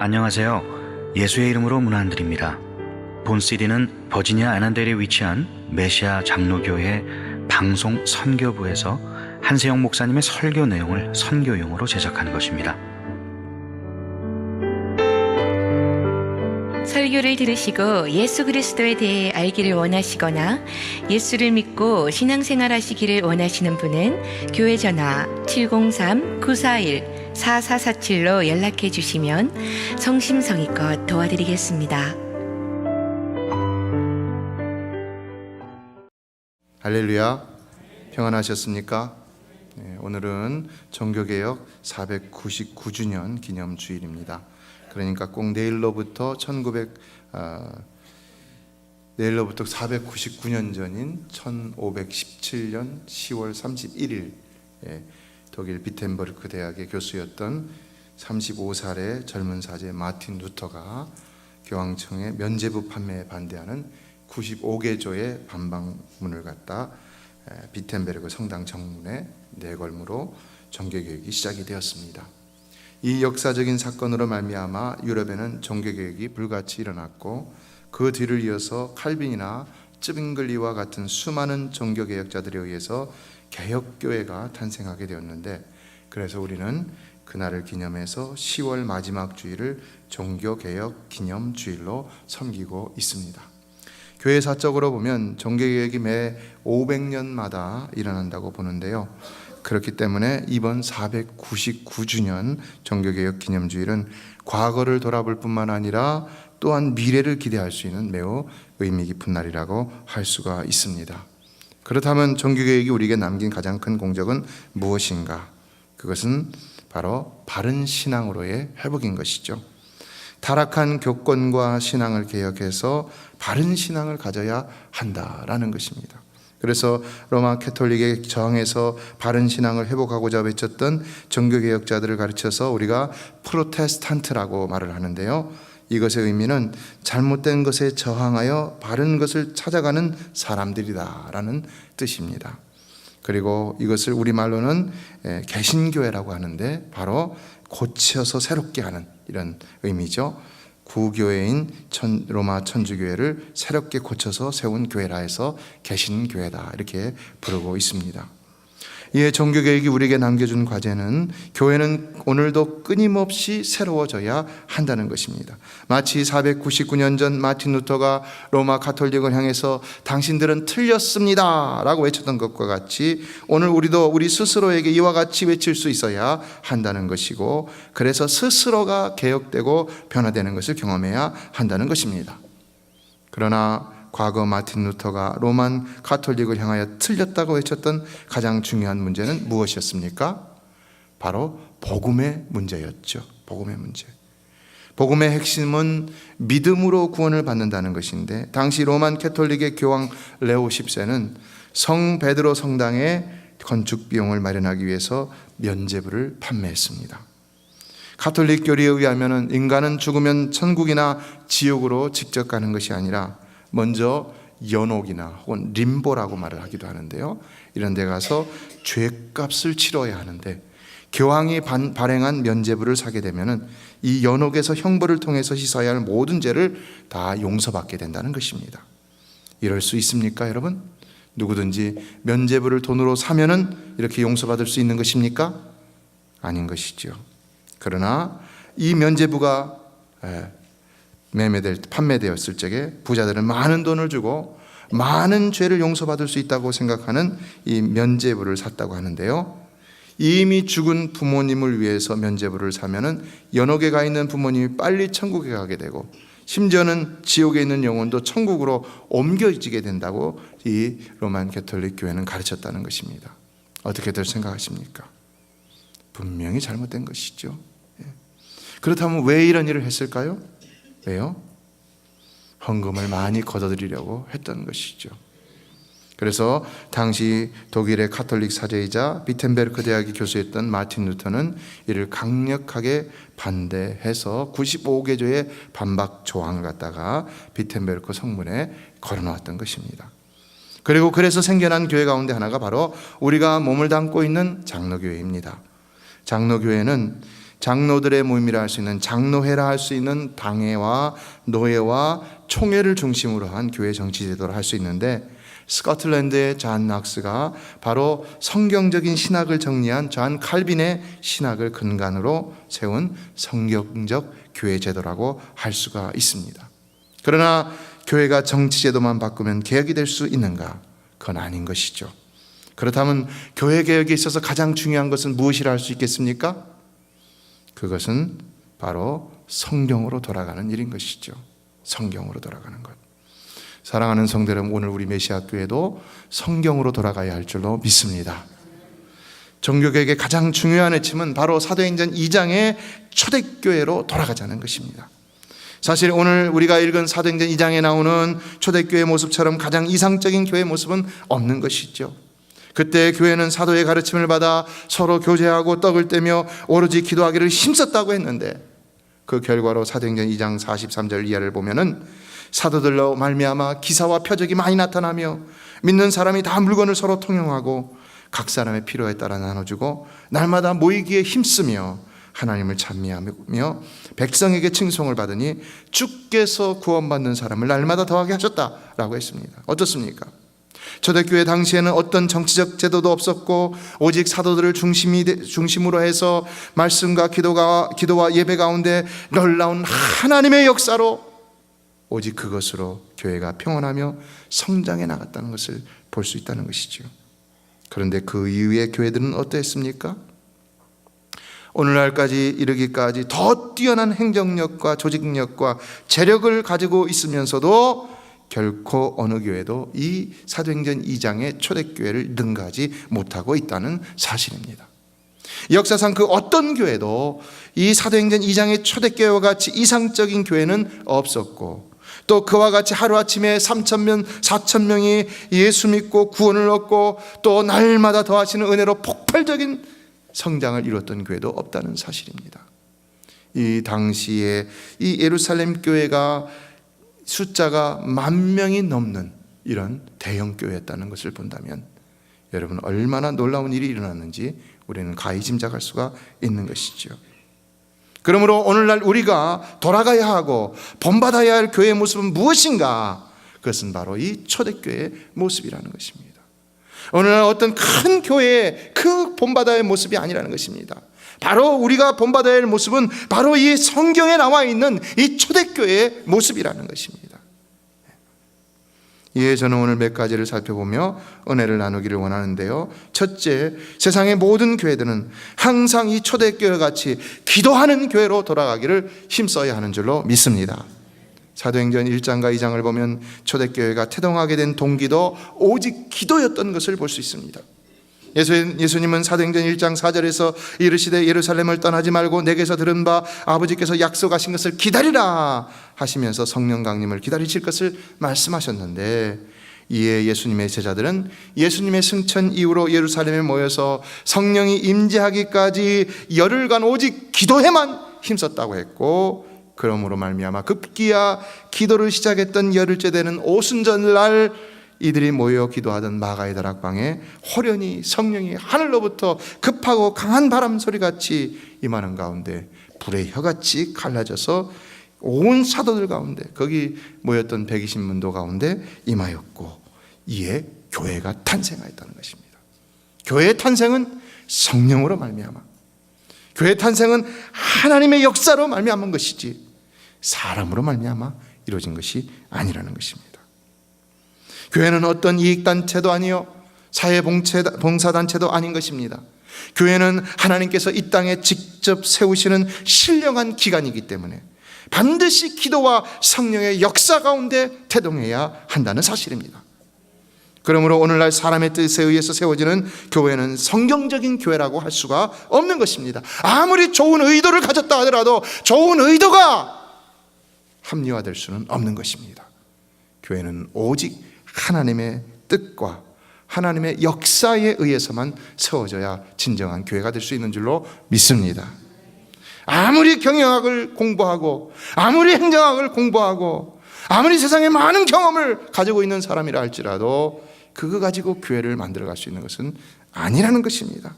안녕하세요. 예수의 이름으로 문안 안 드립니다. 본 CD는 버지니아 애난델에 위치한 메시아 장로교회 방송 선교부에서 한세영 목사님의 설교 내용을 선교용으로 제작한 것입니다. 설교를 들으시고 예수 그리스도에 대해 알기를 원하시거나 예수를 믿고 신앙생활 하시기를 원하시는 분은 교회 전화 703-941-4447로 연락해 주시면 성심성의껏 도와드리겠습니다. 할렐루야, 평안하셨습니까? 오늘은 종교개혁 499주년 기념주일입니다. 그러니까 꼭 내일로부터 499년 전인 1517년 10월 31일 독일 비텐버르크 대학의 교수였던 35살의 젊은 사제 마틴 루터가 교황청의 면죄부 판매에 반대하는 95개조의 반박문을 갖다 비텐베르크 성당 정문에 내걸므로 종교개혁이 시작이 되었습니다. 이 역사적인 사건으로 말미암아 유럽에는 종교개혁이 불같이 일어났고 그 뒤를 이어서 칼빈이나 쯔빙글리와 같은 수많은 종교개혁자들에 의해서 개혁교회가 탄생하게 되었는데, 그래서 우리는 그날을 기념해서 10월 마지막 주일을 종교개혁 기념주일로 섬기고 있습니다. 교회사적으로 보면 종교개혁이 매 500년마다 일어난다고 보는데요. 그렇기 때문에 이번 499주년 종교개혁 기념주일은 과거를 돌아볼 뿐만 아니라 또한 미래를 기대할 수 있는 매우 의미 깊은 날이라고 할 수가 있습니다. 그렇다면 종교개혁이 우리에게 남긴 가장 큰 공적은 무엇인가? 그것은 바로 바른 신앙으로의 회복인 것이죠. 타락한 교권과 신앙을 개혁해서 바른 신앙을 가져야 한다라는 것입니다. 그래서 로마 캐톨릭의 저항에서 바른 신앙을 회복하고자 외쳤던 종교개혁자들을 가르쳐서 우리가 프로테스탄트라고 말을 하는데요, 이것의 의미는 잘못된 것에 저항하여 바른 것을 찾아가는 사람들이다라는 뜻입니다. 그리고 이것을 우리말로는 개신교회라고 하는데 바로 고쳐서 새롭게 하는 이런 의미죠. 구교회인 로마 천주교회를 새롭게 고쳐서 세운 교회라 해서 개신교회다 이렇게 부르고 있습니다. 이에 종교개혁이 우리에게 남겨준 과제는 교회는 오늘도 끊임없이 새로워져야 한다는 것입니다. 마치 499년 전 마틴 루터가 로마 가톨릭을 향해서 당신들은 틀렸습니다 라고 외쳤던 것과 같이 오늘 우리도 우리 스스로에게 이와 같이 외칠 수 있어야 한다는 것이고, 그래서 스스로가 개혁되고 변화되는 것을 경험해야 한다는 것입니다. 그러나 과거 마틴 루터가 로만 가톨릭을 향하여 틀렸다고 외쳤던 가장 중요한 문제는 무엇이었습니까? 바로 복음의 문제였죠. 복음의 문제. 복음의 핵심은 믿음으로 구원을 받는다는 것인데, 당시 로만 캐톨릭의 교황 레오 10세는 성 베드로 성당의 건축 비용을 마련하기 위해서 면죄부를 판매했습니다. 가톨릭 교리에 의하면 인간은 죽으면 천국이나 지옥으로 직접 가는 것이 아니라 먼저 연옥이나 혹은 림보라고 말을 하기도 하는데요, 이런 데 가서 죄값을 치러야 하는데 교황이 발행한 면죄부를 사게 되면 이 연옥에서 형벌을 통해서 씻어야 할 모든 죄를 다 용서받게 된다는 것입니다. 이럴 수 있습니까, 여러분? 누구든지 면죄부를 돈으로 사면은 이렇게 용서받을 수 있는 것입니까? 아닌 것이죠. 그러나 이 면죄부가 판매되었을 적에 부자들은 많은 돈을 주고 많은 죄를 용서받을 수 있다고 생각하는 이 면죄부를 샀다고 하는데요, 이미 죽은 부모님을 위해서 면죄부를 사면은 연옥에 가 있는 부모님이 빨리 천국에 가게 되고 심지어는 지옥에 있는 영혼도 천국으로 옮겨지게 된다고 이 로만 가톨릭 교회는 가르쳤다는 것입니다. 어떻게들 생각하십니까? 분명히 잘못된 것이죠. 그렇다면 왜 이런 일을 했을까요? 왜요? 헌금을 많이 걷어들이려고 했던 것이죠. 그래서 당시 독일의 가톨릭 사제이자 비텐베르크 대학의 교수였던 마틴 루터는 이를 강력하게 반대해서 95개조의 반박 조항을 갖다가 비텐베르크 성문에 걸어놓았던 것입니다. 그리고 그래서 생겨난 교회 가운데 하나가 바로 우리가 몸을 담고 있는 장로교회입니다. 장로교회는 장로들의 모임이라 할 수 있는 장로회라 할 수 있는 당회와 노회와 총회를 중심으로 한 교회 정치 제도를 할 수 있는데, 스코틀랜드의 존 낙스가 바로 성경적인 신학을 정리한 존 칼빈의 신학을 근간으로 세운 성경적 교회 제도라고 할 수가 있습니다. 그러나 교회가 정치 제도만 바꾸면 개혁이 될 수 있는가? 그건 아닌 것이죠. 그렇다면 교회 개혁에 있어서 가장 중요한 것은 무엇이라 할 수 있겠습니까? 그것은 바로 성경으로 돌아가는 일인 것이죠. 성경으로 돌아가는 것. 사랑하는 성도 여러분, 오늘 우리 메시아 교회도 성경으로 돌아가야 할 줄로 믿습니다. 종교개혁의 가장 중요한 핵심은 바로 사도행전 2장의 초대교회로 돌아가자는 것입니다. 사실 오늘 우리가 읽은 사도행전 2장에 나오는 초대교회 모습처럼 가장 이상적인 교회 모습은 없는 것이죠. 그때 교회는 사도의 가르침을 받아 서로 교제하고 떡을 떼며 오로지 기도하기를 힘썼다고 했는데, 그 결과로 사도행전 2장 43절 이하를 보면은 사도들로 말미암아 기사와 표적이 많이 나타나며 믿는 사람이 다 물건을 서로 통용하고 각 사람의 필요에 따라 나눠주고 날마다 모이기에 힘쓰며 하나님을 찬미하며 백성에게 칭송을 받으니 주께서 구원받는 사람을 날마다 더하게 하셨다라고 했습니다. 어떻습니까? 초대교회 당시에는 어떤 정치적 제도도 없었고 오직 사도들을 중심으로 해서 말씀과 기도와 예배 가운데 놀라운 하나님의 역사로 오직 그것으로 교회가 평안하며 성장해 나갔다는 것을 볼 수 있다는 것이죠. 그런데 그 이후의 교회들은 어떠했습니까? 오늘날까지 이르기까지 더 뛰어난 행정력과 조직력과 재력을 가지고 있으면서도 결코 어느 교회도 이 사도행전 2장의 초대교회를 능가하지 못하고 있다는 사실입니다. 역사상 그 어떤 교회도 이 사도행전 2장의 초대교회와 같이 이상적인 교회는 없었고, 또 그와 같이 하루아침에 3,000명, 4,000명이 예수 믿고 구원을 얻고 또 날마다 더하시는 은혜로 폭발적인 성장을 이뤘던 교회도 없다는 사실입니다. 이 당시에 이 예루살렘 교회가 숫자가 10,000명이 넘는 이런 대형 교회였다는 것을 본다면 여러분 얼마나 놀라운 일이 일어났는지 우리는 가히 짐작할 수가 있는 것이죠. 그러므로 오늘날 우리가 돌아가야 하고 본받아야 할 교회의 모습은 무엇인가? 그것은 바로 이 초대교회의 모습이라는 것입니다. 오늘날 어떤 큰 교회의 그 본받아야 할 모습이 아니라는 것입니다. 바로 우리가 본받아야 할 모습은 바로 이 성경에 나와 있는 이 초대교회의 모습이라는 것입니다. 이에 저는 오늘 몇 가지를 살펴보며 은혜를 나누기를 원하는데요. 첫째, 세상의 모든 교회들은 항상 이 초대교회 같이 기도하는 교회로 돌아가기를 힘써야 하는 줄로 믿습니다. 사도행전 1장과 2장을 보면 초대교회가 태동하게 된 동기도 오직 기도였던 것을 볼 수 있습니다. 예수님은 사도행전 1장 4절에서 이르시되 예루살렘을 떠나지 말고 내게서 들은 바 아버지께서 약속하신 것을 기다리라 하시면서 성령 강림을 기다리실 것을 말씀하셨는데, 이에 예수님의 제자들은 예수님의 승천 이후로 예루살렘에 모여서 성령이 임재하기까지 열흘간 오직 기도에만 힘썼다고 했고, 그러므로 말미암아 급기야 기도를 시작했던 열흘째 되는 오순절날 이들이 모여 기도하던 마가의 다락방에 호련히 성령이 하늘로부터 급하고 강한 바람 소리같이 임하는 가운데 불의 혀같이 갈라져서 온 사도들 가운데 거기 모였던 120문도 가운데 임하였고, 이에 교회가 탄생하였다는 것입니다. 교회의 탄생은 성령으로 말미암아, 교회의 탄생은 하나님의 역사로 말미암은 것이지 사람으로 말미암아 이루어진 것이 아니라는 것입니다. 교회는 어떤 이익단체도 아니요 사회봉사단체도 아닌 것입니다. 교회는 하나님께서 이 땅에 직접 세우시는 신령한 기관이기 때문에 반드시 기도와 성령의 역사 가운데 태동해야 한다는 사실입니다. 그러므로 오늘날 사람의 뜻에 의해서 세워지는 교회는 성경적인 교회라고 할 수가 없는 것입니다. 아무리 좋은 의도를 가졌다 하더라도 좋은 의도가 합리화될 수는 없는 것입니다. 교회는 오직 하나님의 뜻과 하나님의 역사에 의해서만 세워져야 진정한 교회가 될 수 있는 줄로 믿습니다. 아무리 경영학을 공부하고 아무리 행정학을 공부하고 아무리 세상에 많은 경험을 가지고 있는 사람이라 할지라도 그거 가지고 교회를 만들어갈 수 있는 것은 아니라는 것입니다.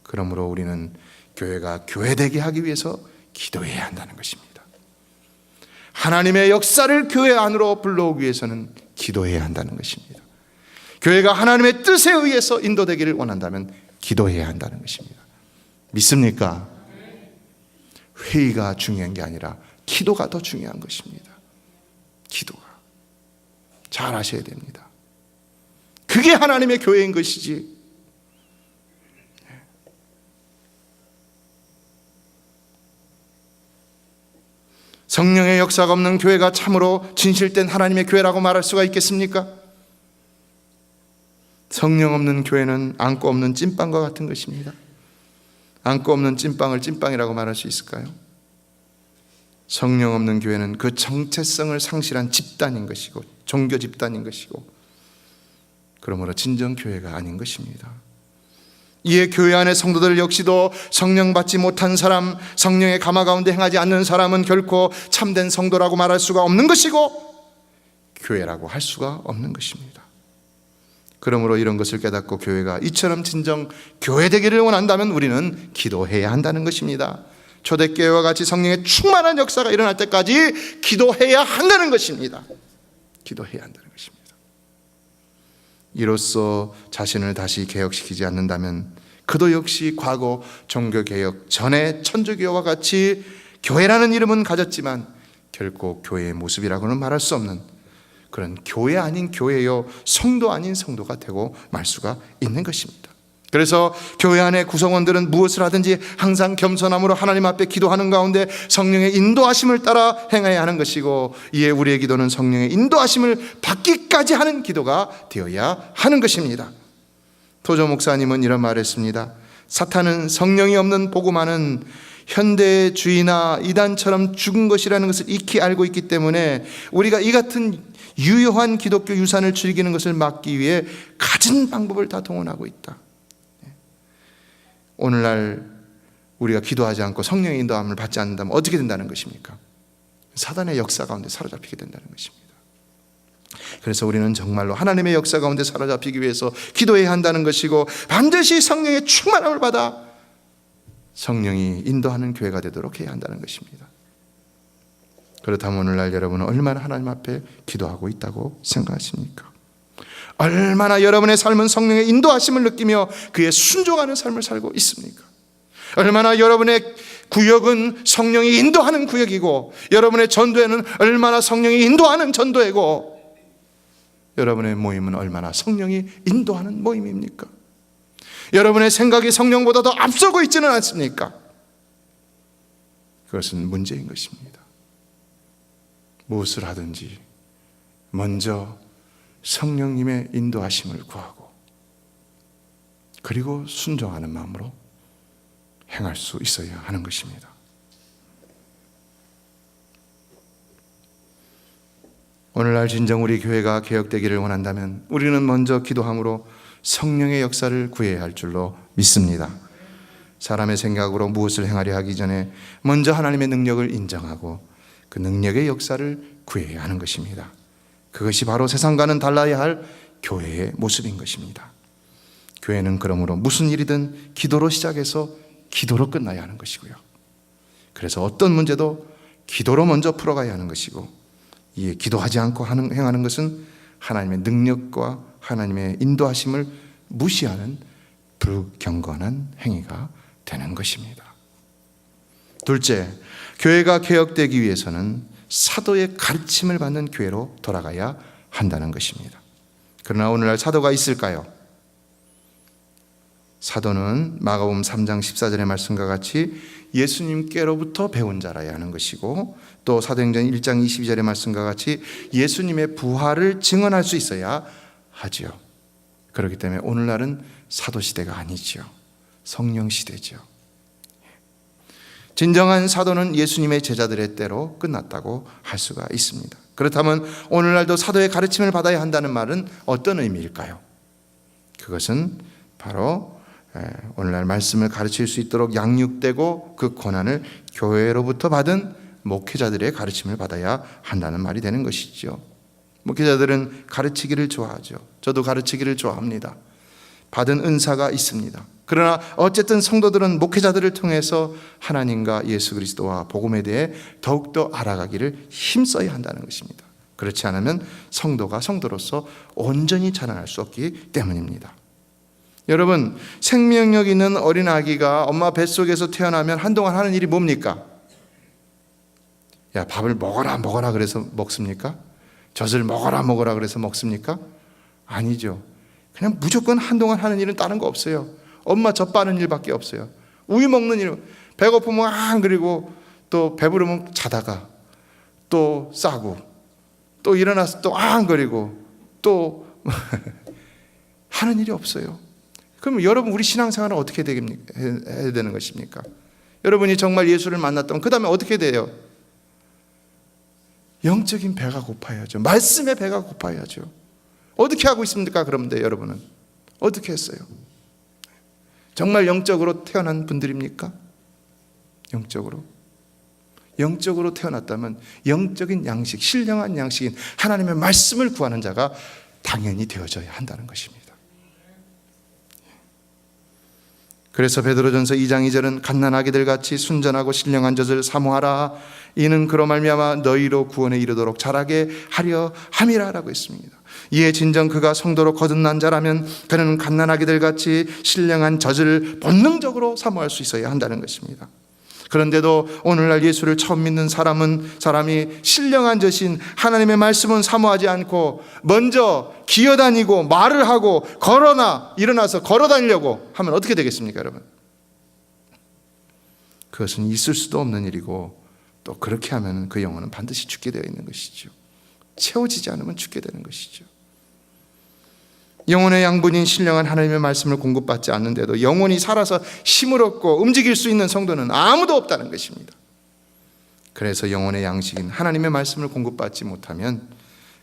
그러므로 우리는 교회가 교회되게 하기 위해서 기도해야 한다는 것입니다. 하나님의 역사를 교회 안으로 불러오기 위해서는 기도해야 한다는 것입니다. 교회가 하나님의 뜻에 의해서 인도되기를 원한다면 기도해야 한다는 것입니다. 믿습니까? 회의가 중요한 게 아니라 기도가 더 중요한 것입니다. 기도가. 잘 아셔야 됩니다. 그게 하나님의 교회인 것이지. 성령의 역사가 없는 교회가 참으로 진실된 하나님의 교회라고 말할 수가 있겠습니까? 성령 없는 교회는 안고 없는 찐빵과 같은 것입니다. 안고 없는 찐빵을 찐빵이라고 말할 수 있을까요? 성령 없는 교회는 그 정체성을 상실한 집단인 것이고 종교 집단인 것이고 그러므로 진정 교회가 아닌 것입니다. 이에 교회 안의 성도들 역시도 성령 받지 못한 사람, 성령의 감화 가운데 행하지 않는 사람은 결코 참된 성도라고 말할 수가 없는 것이고 교회라고 할 수가 없는 것입니다. 그러므로 이런 것을 깨닫고 교회가 이처럼 진정 교회 되기를 원한다면 우리는 기도해야 한다는 것입니다. 초대교회와 같이 성령의 충만한 역사가 일어날 때까지 기도해야 한다는 것입니다. 기도해야 한다는 것입니다. 이로써 자신을 다시 개혁시키지 않는다면 그도 역시 과거 종교개혁 전에 천주교와 같이 교회라는 이름은 가졌지만 결코 교회의 모습이라고는 말할 수 없는 그런 교회 아닌 교회요 성도 아닌 성도가 되고 말 수가 있는 것입니다. 그래서 교회 안의 구성원들은 무엇을 하든지 항상 겸손함으로 하나님 앞에 기도하는 가운데 성령의 인도하심을 따라 행해야 하는 것이고 이에 우리의 기도는 성령의 인도하심을 받기까지 하는 기도가 되어야 하는 것입니다. 토조 목사님은 이런 말을 했습니다. 사탄은 성령이 없는 복음화는 현대주의나 이단처럼 죽은 것이라는 것을 익히 알고 있기 때문에 우리가 이 같은 유효한 기독교 유산을 즐기는 것을 막기 위해 갖은 방법을 다 동원하고 있다. 오늘날 우리가 기도하지 않고 성령의 인도함을 받지 않는다면 어떻게 된다는 것입니까? 사단의 역사 가운데 사로잡히게 된다는 것입니다. 그래서 우리는 정말로 하나님의 역사 가운데 사로잡히기 위해서 기도해야 한다는 것이고 반드시 성령의 충만함을 받아 성령이 인도하는 교회가 되도록 해야 한다는 것입니다. 그렇다면 오늘날 여러분은 얼마나 하나님 앞에 기도하고 있다고 생각하십니까? 얼마나 여러분의 삶은 성령의 인도하심을 느끼며 그에 순종하는 삶을 살고 있습니까? 얼마나 여러분의 구역은 성령이 인도하는 구역이고 여러분의 전도에는 얼마나 성령이 인도하는 전도이고 여러분의 모임은 얼마나 성령이 인도하는 모임입니까? 여러분의 생각이 성령보다 더 앞서고 있지는 않습니까? 그것은 문제인 것입니다. 무엇을 하든지 먼저 성령님의 인도하심을 구하고 그리고 순종하는 마음으로 행할 수 있어야 하는 것입니다. 오늘날 진정 우리 교회가 개혁되기를 원한다면 우리는 먼저 기도함으로 성령의 역사를 구해야 할 줄로 믿습니다. 사람의 생각으로 무엇을 행하려 하기 전에 먼저 하나님의 능력을 인정하고 그 능력의 역사를 구해야 하는 것입니다. 그것이 바로 세상과는 달라야 할 교회의 모습인 것입니다. 교회는 그러므로 무슨 일이든 기도로 시작해서 기도로 끝나야 하는 것이고요. 그래서 어떤 문제도 기도로 먼저 풀어가야 하는 것이고 이에 기도하지 않고 행하는 것은 하나님의 능력과 하나님의 인도하심을 무시하는 불경건한 행위가 되는 것입니다. 둘째, 교회가 개혁되기 위해서는 사도의 가르침을 받는 교회로 돌아가야 한다는 것입니다. 그러나 오늘날 사도가 있을까요? 사도는 마가복음 3장 14절의 말씀과 같이 예수님께로부터 배운 자라야 하는 것이고 또 사도행전 1장 22절의 말씀과 같이 예수님의 부활을 증언할 수 있어야 하지요. 그렇기 때문에 오늘날은 사도시대가 아니지요. 성령시대죠. 진정한 사도는 예수님의 제자들의 때로 끝났다고 할 수가 있습니다. 그렇다면 오늘날도 사도의 가르침을 받아야 한다는 말은 어떤 의미일까요? 그것은 바로 오늘날 말씀을 가르칠 수 있도록 양육되고 그 권한을 교회로부터 받은 목회자들의 가르침을 받아야 한다는 말이 되는 것이죠. 목회자들은 가르치기를 좋아하죠. 저도 가르치기를 좋아합니다. 받은 은사가 있습니다. 그러나 어쨌든 성도들은 목회자들을 통해서 하나님과 예수 그리스도와 복음에 대해 더욱더 알아가기를 힘써야 한다는 것입니다. 그렇지 않으면 성도가 성도로서 온전히 자라날 수 없기 때문입니다. 여러분, 생명력 있는 어린 아기가 엄마 뱃속에서 태어나면 한동안 하는 일이 뭡니까? 야, 밥을 먹어라 그래서 먹습니까? 젖을 먹어라 그래서 먹습니까? 아니죠. 그냥 무조건 한동안 하는 일은 다른 거 없어요. 엄마 젖 빠는 일밖에 없어요. 우유 먹는 일, 배고프면 안 그리고 또 배부르면 자다가 또 싸고 또 일어나서 또 안 그리고 또 하는 일이 없어요. 그럼 여러분, 우리 신앙생활은 어떻게 해야 되는 것입니까? 여러분이 정말 예수를 만났다면 그 다음에 어떻게 돼요? 영적인 배가 고파야죠. 말씀의 배가 고파야죠. 어떻게 하고 있습니까? 그런데 여러분은 어떻게 했어요? 정말 영적으로 태어난 분들입니까? 영적으로 태어났다면 영적인 양식, 신령한 양식인 하나님의 말씀을 구하는 자가 당연히 되어져야 한다는 것입니다. 그래서 베드로전서 2장 2절은 갓난아기들 같이 순전하고 신령한 젖을 사모하라. 이는 그로 말미암아 너희로 구원에 이르도록 자라게 하려 함이라라고 했습니다. 이에 진정 그가 성도로 거듭난 자라면 그는 갓난아기들 같이 신령한 젖을 본능적으로 사모할 수 있어야 한다는 것입니다. 그런데도 오늘날 예수를 처음 믿는 사람이 신령한 젖인 하나님의 말씀은 사모하지 않고 먼저 기어다니고 말을 하고 일어나서 걸어다니려고 하면 어떻게 되겠습니까, 여러분? 그것은 있을 수도 없는 일이고 또 그렇게 하면 그 영혼은 반드시 죽게 되어 있는 것이죠. 채워지지 않으면 죽게 되는 것이죠. 영혼의 양분인 신령한 하나님의 말씀을 공급받지 않는데도 영혼이 살아서 힘을 얻고 움직일 수 있는 성도는 아무도 없다는 것입니다. 그래서 영혼의 양식인 하나님의 말씀을 공급받지 못하면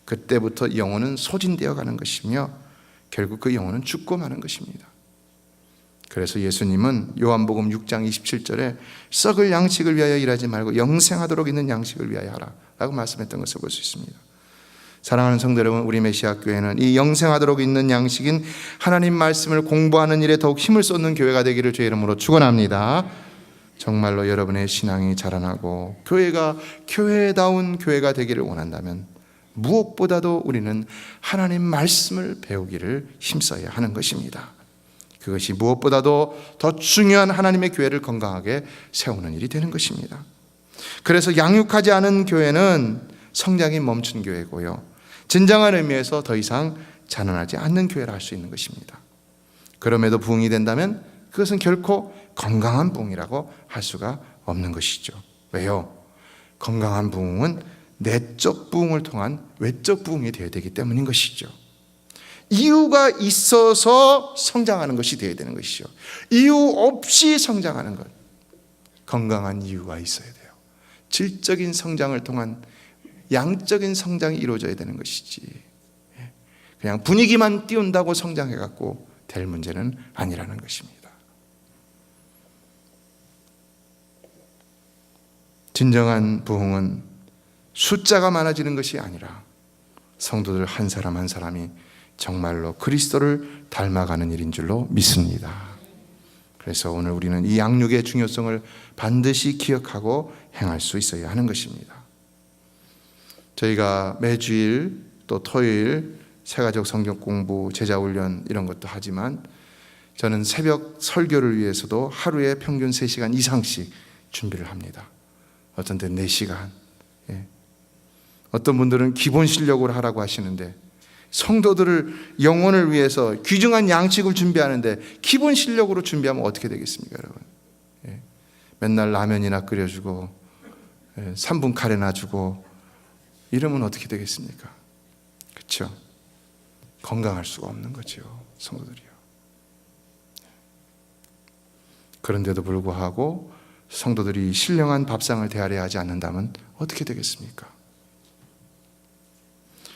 그때부터 영혼은 소진되어 가는 것이며 결국 그 영혼은 죽고 마는 것입니다. 그래서 예수님은 요한복음 6장 27절에 썩을 양식을 위하여 일하지 말고 영생하도록 있는 양식을 위하여 하라 라고 말씀했던 것을 볼 수 있습니다. 사랑하는 성도 여러분, 우리 메시아 교회는 이 영생하도록 있는 양식인 하나님 말씀을 공부하는 일에 더욱 힘을 쏟는 교회가 되기를 주의 이름으로 축원합니다. 정말로 여러분의 신앙이 자라나고 교회가 교회다운 교회가 되기를 원한다면 무엇보다도 우리는 하나님 말씀을 배우기를 힘써야 하는 것입니다. 그것이 무엇보다도 더 중요한 하나님의 교회를 건강하게 세우는 일이 되는 것입니다. 그래서 양육하지 않은 교회는 성장이 멈춘 교회고요, 진정한 의미에서 더 이상 자라나지 않는 교회라 할 수 있는 것입니다. 그럼에도 부흥이 된다면 그것은 결코 건강한 부흥이라고 할 수가 없는 것이죠. 왜요? 건강한 부흥은 내적 부흥을 통한 외적 부흥이 되어야 되기 때문인 것이죠. 이유가 있어서 성장하는 것이 되어야 되는 것이죠. 이유 없이 성장하는 것, 건강한 이유가 있어야 돼요. 질적인 성장을 통한 양적인 성장이 이루어져야 되는 것이지, 그냥 분위기만 띄운다고 성장해갖고 될 문제는 아니라는 것입니다. 진정한 부흥은 숫자가 많아지는 것이 아니라 성도들 한 사람 한 사람이 정말로 그리스도를 닮아가는 일인 줄로 믿습니다. 그래서 오늘 우리는 이 양육의 중요성을 반드시 기억하고 행할 수 있어야 하는 것입니다. 저희가 매주일 또 토요일 새가족 성경 공부, 제자훈련 이런 것도 하지만 저는 새벽 설교를 위해서도 하루에 평균 3시간 이상씩 준비를 합니다. 어떤 때 4시간, 어떤 분들은 기본 실력으로 하라고 하시는데 성도들을 영혼을 위해서 귀중한 양식을 준비하는데 기본 실력으로 준비하면 어떻게 되겠습니까, 여러분? 맨날 라면이나 끓여주고 3분 카레나 주고 이러면 어떻게 되겠습니까? 그렇죠? 건강할 수가 없는 거죠, 성도들이요. 그런데도 불구하고 성도들이 신령한 밥상을 대하려 하지 않는다면 어떻게 되겠습니까?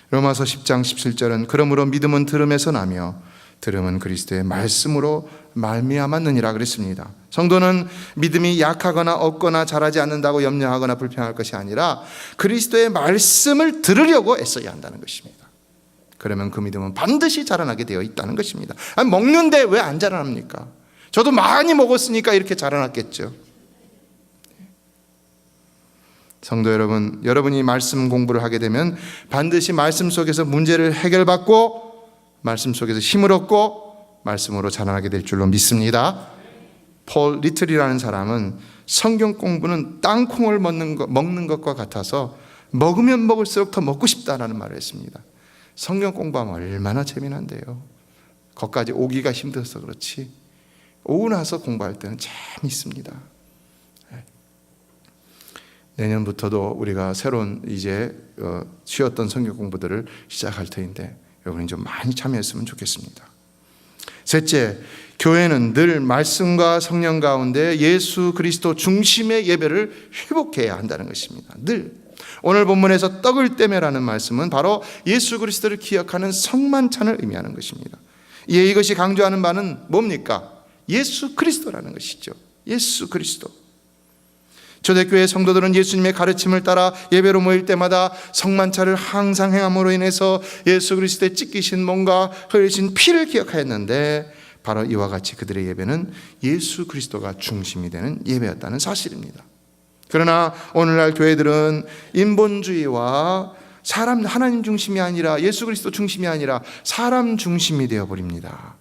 로마서 10장 17절은 그러므로 믿음은 들음에서 나며 들음은 그리스도의 말씀으로 말미암았느니라 그랬습니다. 성도는 믿음이 약하거나 없거나 자라지 않는다고 염려하거나 불평할 것이 아니라 그리스도의 말씀을 들으려고 애써야 한다는 것입니다. 그러면 그 믿음은 반드시 자라나게 되어 있다는 것입니다. 아니, 먹는데 왜 안 자라납니까? 저도 많이 먹었으니까 이렇게 자라났겠죠. 성도 여러분, 여러분이 말씀 공부를 하게 되면 반드시 말씀 속에서 문제를 해결받고 말씀 속에서 힘을 얻고 말씀으로 자라나게 될 줄로 믿습니다. 폴 리틀이라는 사람은 성경 공부는 땅콩을 먹는 것과 같아서 먹으면 먹을수록 더 먹고 싶다라는 말을 했습니다. 성경 공부하면 얼마나 재미난데요. 거기까지 오기가 힘들어서 그렇지 오고 나서 공부할 때는 재미있습니다. 내년부터도 우리가 새로운 이제 쉬었던 성경 공부들을 시작할 터인데 여러분이 좀 많이 참여했으면 좋겠습니다. 셋째, 교회는 늘 말씀과 성령 가운데 예수 그리스도 중심의 예배를 회복해야 한다는 것입니다. 늘. 오늘 본문에서 떡을 떼매라는 말씀은 바로 예수 그리스도를 기억하는 성만찬을 의미하는 것입니다. 이것이 강조하는 바는 뭡니까? 예수 그리스도라는 것이죠. 예수 그리스도. 초대교회 성도들은 예수님의 가르침을 따라 예배로 모일 때마다 성만찬을 항상 행함으로 인해서 예수 그리스도의 찢기신 몸과 흘리신 피를 기억하였는데 바로 이와 같이 그들의 예배는 예수 그리스도가 중심이 되는 예배였다는 사실입니다. 그러나 오늘날 교회들은 인본주의와 하나님 중심이 아니라 예수 그리스도 중심이 아니라 사람 중심이 되어버립니다.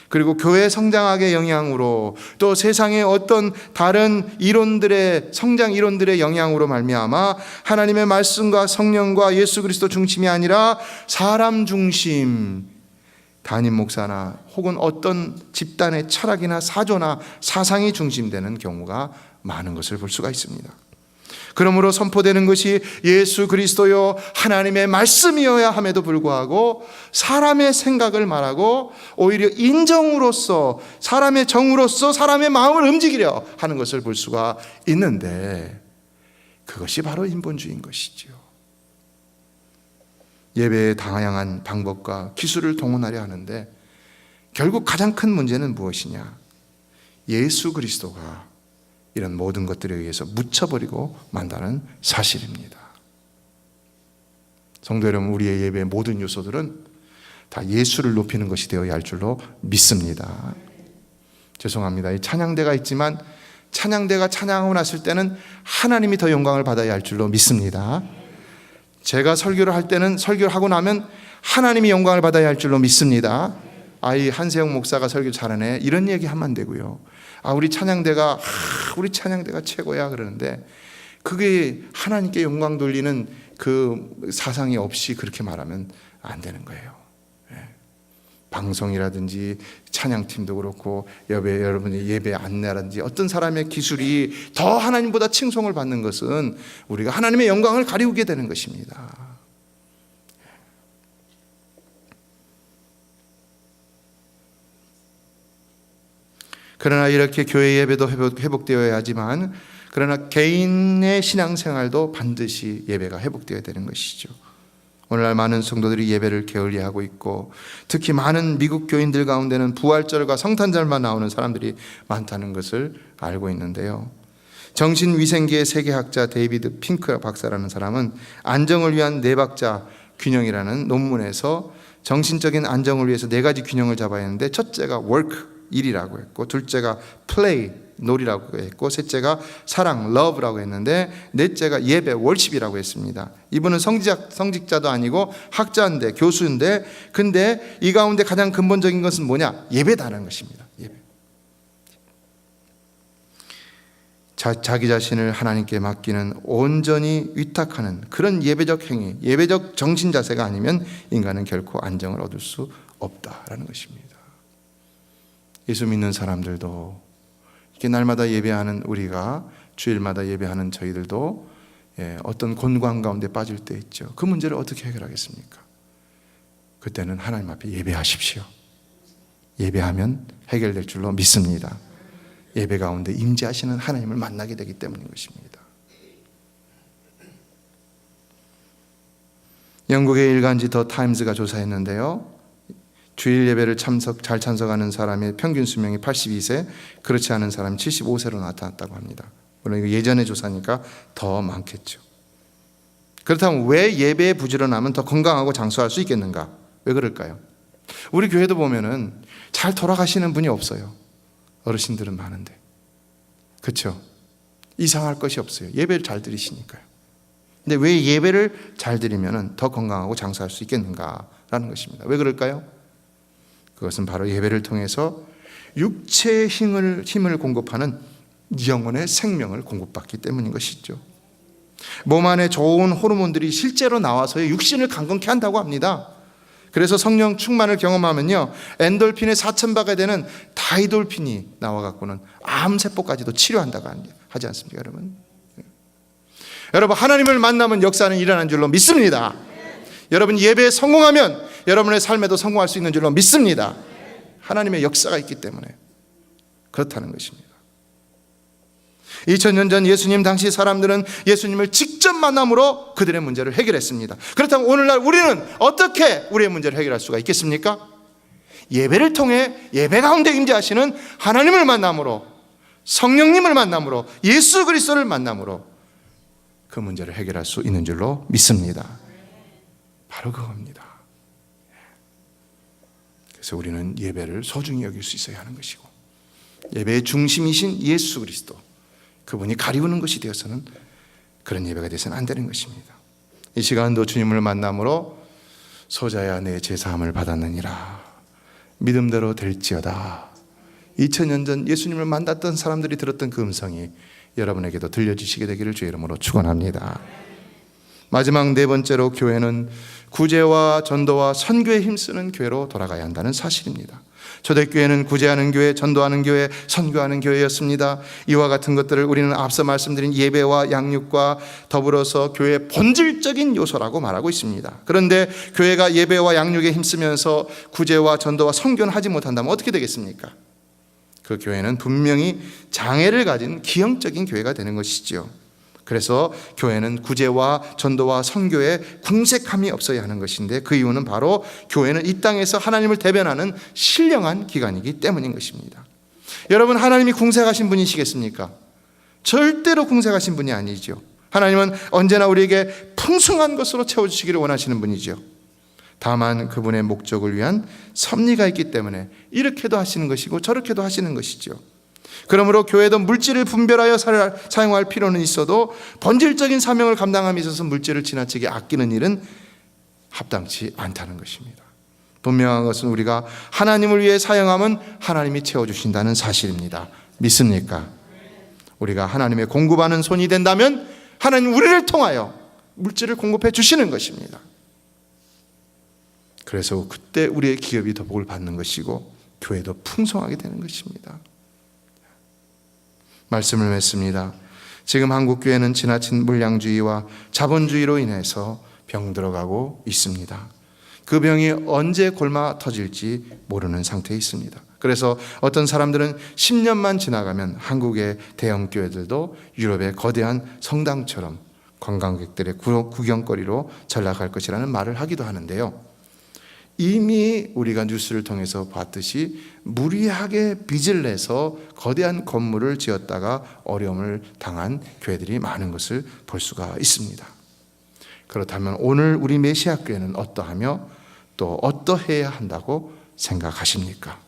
그리고 교회 성장학의 영향으로 또 세상의 어떤 다른 이론들의 성장 이론들의 영향으로 말미암아 하나님의 말씀과 성령과 예수 그리스도 중심이 아니라 사람 중심, 담임 목사나 혹은 어떤 집단의 철학이나 사조나 사상이 중심되는 경우가 많은 것을 볼 수가 있습니다. 그러므로 선포되는 것이 예수 그리스도요 하나님의 말씀이어야 함에도 불구하고 사람의 생각을 말하고 오히려 인정으로서 사람의 정으로서 사람의 마음을 움직이려 하는 것을 볼 수가 있는데 그것이 바로 인본주의인 것이죠. 예배의 다양한 방법과 기술을 동원하려 하는데 결국 가장 큰 문제는 무엇이냐? 예수 그리스도가 이런 모든 것들에 의해서 묻혀버리고 만다는 사실입니다. 성도 여러분, 우리의 예배의 모든 요소들은 다 예수를 높이는 것이 되어야 할 줄로 믿습니다. 죄송합니다. 이 찬양대가 있지만 찬양대가 찬양하고 났을 때는 하나님이 더 영광을 받아야 할 줄로 믿습니다. 제가 설교를 할 때는 설교를 하고 나면 하나님이 영광을 받아야 할 줄로 믿습니다. 이 한세영 목사가 설교 잘하네 이런 얘기 하면 안 되고요. 우리 찬양대가 최고야 그러는데 그게 하나님께 영광 돌리는 그 사상이 없이 그렇게 말하면 안 되는 거예요. 방송이라든지 찬양팀도 그렇고 여러분의 예배 안내라든지 어떤 사람의 기술이 더 하나님보다 칭송을 받는 것은 우리가 하나님의 영광을 가리우게 되는 것입니다. 그러나 이렇게 교회 예배도 회복되어야 하지만 그러나 개인의 신앙생활도 반드시 예배가 회복되어야 되는 것이죠. 오늘날 많은 성도들이 예배를 게을리하고 있고 특히 많은 미국 교인들 가운데는 부활절과 성탄절만 나오는 사람들이 많다는 것을 알고 있는데요. 정신위생계의 세계학자 데이비드 핑크 박사라는 사람은 안정을 위한 네 박자 균형이라는 논문에서 정신적인 안정을 위해서 네 가지 균형을 잡아야 하는데 첫째가 work, 일이라고 했고 둘째가 play, 놀이라고 했고 셋째가 사랑, love라고 했는데 넷째가 예배, worship이라고 했습니다. 이분은 성직자도 아니고 학자인데 교수인데 근데 이 가운데 가장 근본적인 것은 뭐냐? 예배다라는 것입니다. 예배. 자기 자신을 하나님께 맡기는 온전히 위탁하는 그런 예배적 행위, 예배적 정신 자세가 아니면 인간은 결코 안정을 얻을 수 없다라는 것입니다. 예수 믿는 사람들도 이렇게 날마다 예배하는 우리가 주일마다 예배하는 저희들도 어떤 곤광 가운데 빠질 때 있죠. 그 문제를 어떻게 해결하겠습니까? 그때는 하나님 앞에 예배하십시오. 예배하면 해결될 줄로 믿습니다. 예배 가운데 임재하시는 하나님을 만나게 되기 때문인 것입니다. 영국의 일간지 더 타임즈가 조사했는데요. 주일 예배를 잘 참석하는 사람의 평균 수명이 82세, 그렇지 않은 사람이 75세로 나타났다고 합니다. 물론 이거 예전의 조사니까 더 많겠죠. 그렇다면 왜 예배에 부지런하면 더 건강하고 장수할 수 있겠는가? 왜 그럴까요? 우리 교회도 보면은 잘 돌아가시는 분이 없어요. 어르신들은 많은데, 그렇죠? 이상할 것이 없어요. 예배를 잘 드리시니까요. 근데 왜 예배를 잘 드리면 더 건강하고 장수할 수 있겠는가라는 것입니다. 왜 그럴까요? 그것은 바로 예배를 통해서 육체의 힘을 공급하는 영혼의 생명을 공급받기 때문인 것이죠. 몸 안에 좋은 호르몬들이 실제로 나와서 육신을 강건케 한다고 합니다. 그래서 성령 충만을 경험하면요, 엔돌핀의 4,000배가 되는 다이돌핀이 나와갖고는 암세포까지도 치료한다고 하지 않습니까, 여러분? 여러분, 하나님을 만나면 역사는 일어난 줄로 믿습니다. 여러분, 예배에 성공하면 여러분의 삶에도 성공할 수 있는 줄로 믿습니다. 하나님의 역사가 있기 때문에 그렇다는 것입니다. 2000년 전 예수님 당시 사람들은 예수님을 직접 만남으로 그들의 문제를 해결했습니다. 그렇다면 오늘날 우리는 어떻게 우리의 문제를 해결할 수가 있겠습니까? 예배를 통해 예배 가운데 임재하시는 하나님을 만남으로, 성령님을 만남으로, 예수 그리스도를 만남으로 그 문제를 해결할 수 있는 줄로 믿습니다. 바로 그겁니다. 그래서 우리는 예배를 소중히 여길 수 있어야 하는 것이고, 예배의 중심이신 예수 그리스도, 그분이 가리우는 것이 되어서는 그런 예배가 되어서는 안 되는 것입니다. 이 시간도 주님을 만남으로 소자야 내 제사함을 받았느니라, 믿음대로 될지어다. 2000년 전 예수님을 만났던 사람들이 들었던 그 음성이 여러분에게도 들려주시게 되기를 주의 이름으로 축원합니다. 마지막 네 번째로, 교회는 구제와 전도와 선교에 힘쓰는 교회로 돌아가야 한다는 사실입니다. 초대교회는 구제하는 교회, 전도하는 교회, 선교하는 교회였습니다. 이와 같은 것들을 우리는 앞서 말씀드린 예배와 양육과 더불어서 교회의 본질적인 요소라고 말하고 있습니다. 그런데 교회가 예배와 양육에 힘쓰면서 구제와 전도와 선교는 하지 못한다면 어떻게 되겠습니까? 그 교회는 분명히 장애를 가진 기형적인 교회가 되는 것이지요. 그래서 교회는 구제와 전도와 선교에 궁색함이 없어야 하는 것인데, 그 이유는 바로 교회는 이 땅에서 하나님을 대변하는 신령한 기관이기 때문인 것입니다. 여러분, 하나님이 궁색하신 분이시겠습니까? 절대로 궁색하신 분이 아니죠. 하나님은 언제나 우리에게 풍성한 것으로 채워주시기를 원하시는 분이죠. 다만 그분의 목적을 위한 섭리가 있기 때문에 이렇게도 하시는 것이고 저렇게도 하시는 것이죠. 그러므로 교회도 물질을 분별하여 사용할 필요는 있어도 본질적인 사명을 감당함에 있어서 물질을 지나치게 아끼는 일은 합당치 않다는 것입니다. 분명한 것은 우리가 하나님을 위해 사용하면 하나님이 채워주신다는 사실입니다. 믿습니까? 우리가 하나님의 공급하는 손이 된다면 하나님 우리를 통하여 물질을 공급해 주시는 것입니다. 그래서 그때 우리의 기업이 더 복을 받는 것이고 교회도 풍성하게 되는 것입니다. 말씀을 맺습니다. 지금 한국교회는 지나친 물량주의와 자본주의로 인해서 병들어가고 있습니다. 그 병이 언제 골마 터질지 모르는 상태에 있습니다. 그래서 어떤 사람들은 10년만 지나가면 한국의 대형 교회들도 유럽의 거대한 성당처럼 관광객들의 구경거리로 전락할 것이라는 말을 하기도 하는데요. 이미 우리가 뉴스를 통해서 봤듯이 무리하게 빚을 내서 거대한 건물을 지었다가 어려움을 당한 교회들이 많은 것을 볼 수가 있습니다. 그렇다면 오늘 우리 메시아 교회는 어떠하며 또 어떠해야 한다고 생각하십니까?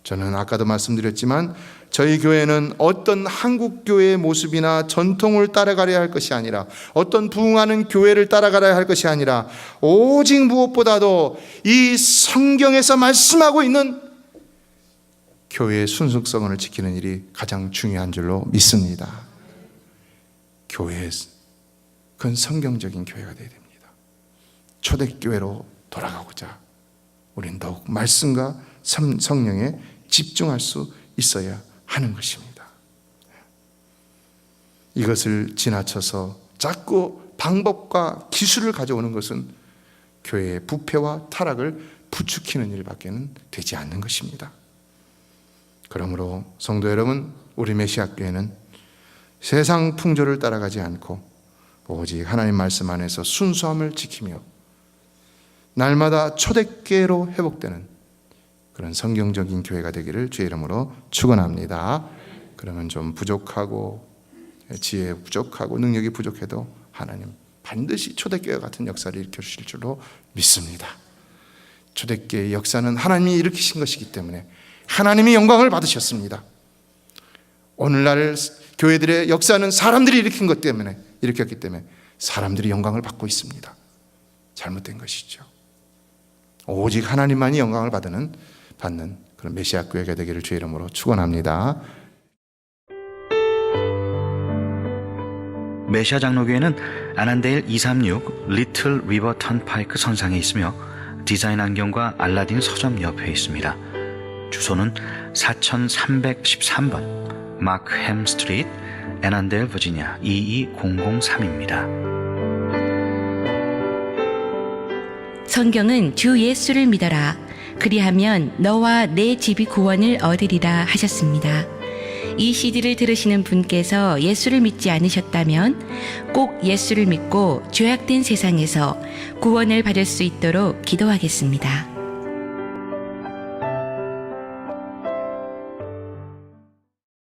저는 아까도 말씀드렸지만 저희 교회는 어떤 한국 교회의 모습이나 전통을 따라가려 할 것이 아니라, 어떤 부흥하는 교회를 따라가려 할 것이 아니라, 오직 무엇보다도 이 성경에서 말씀하고 있는 교회의 순수성을 지키는 일이 가장 중요한 줄로 믿습니다. 교회, 그건 성경적인 교회가 되어야 됩니다. 초대교회로 돌아가고자 우리는 더욱 말씀과 성령에 집중할 수 있어야 하는 것입니다. 이것을 지나쳐서 자꾸 방법과 기술을 가져오는 것은 교회의 부패와 타락을 부추기는 일밖에는 되지 않는 것입니다. 그러므로 성도 여러분, 우리 메시아 교회는 세상 풍조를 따라가지 않고 오직 하나님 말씀 안에서 순수함을 지키며 날마다 초대교회로 회복되는 그런 성경적인 교회가 되기를 주의 이름으로 축원합니다. 그러면 좀 부족하고 지혜 부족하고 능력이 부족해도 하나님 반드시 초대교회 같은 역사를 일으켜 주실 줄로 믿습니다. 초대교회의 역사는 하나님이 일으키신 것이기 때문에 하나님이 영광을 받으셨습니다. 오늘날 교회들의 역사는 사람들이 일으켰기 때문에 사람들이 영광을 받고 있습니다. 잘못된 것이죠. 오직 하나님만이 영광을 받는 그런 메시아 교회가 되기를 주의 이름으로 축원합니다. 메시아 장로교회는 아난데일 236 리틀 리버 턴파이크 선상에 있으며 디자인 안경과 알라딘 서점 옆에 있습니다. 주소는 4313번 마크햄 스트리트, 애난데일, 버지니아 22003입니다. 성경은 주 예수를 믿어라. 그리하면 너와 내 집이 구원을 얻으리라 하셨습니다. 이 CD를 들으시는 분께서 예수를 믿지 않으셨다면 꼭 예수를 믿고 죄악된 세상에서 구원을 받을 수 있도록 기도하겠습니다.